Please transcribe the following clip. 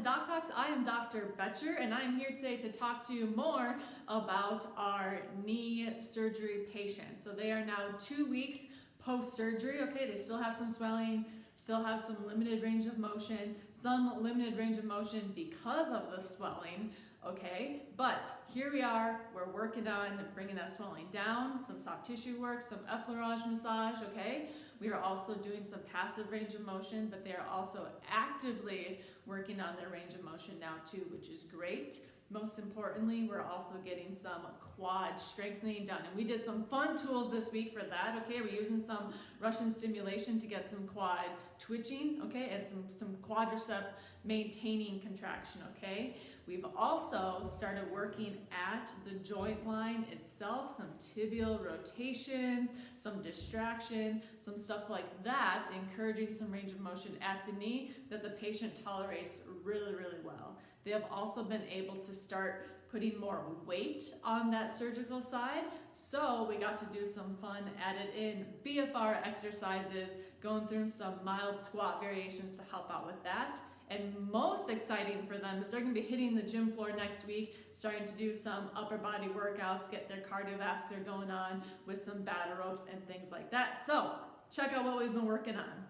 Doc Talks. I am Dr. Betcher, and I'm here today to talk to you more about our knee surgery patients. So they are now 2 weeks post-surgery. Okay, they still have some swelling, still have some limited range of motion, because of the swelling. Okay, but here we are, we're working on bringing that swelling down, some soft tissue work, some effleurage massage, okay? We are also doing some passive range of motion, but they are also actively working on their range of motion now too, which is great. Most importantly, we're also getting some quad strengthening done. And we did some fun tools this week for that, okay? We're using some Russian stimulation to get some quad twitching, okay? And some quadricep maintaining contraction, okay? We've also started working at the joint line itself, some tibial rotations, some distraction, some stuff like that, encouraging some range of motion at the knee that the patient tolerates really, really well. They have also been able to start putting more weight on that surgical side, so we got to do some fun added in BFR exercises, going through some mild squat variations to help out with that. And most exciting for them is they're going to be hitting the gym floor next week, starting to do some upper body workouts, get their cardiovascular going on with some battle ropes and things like that. So check out what we've been working on.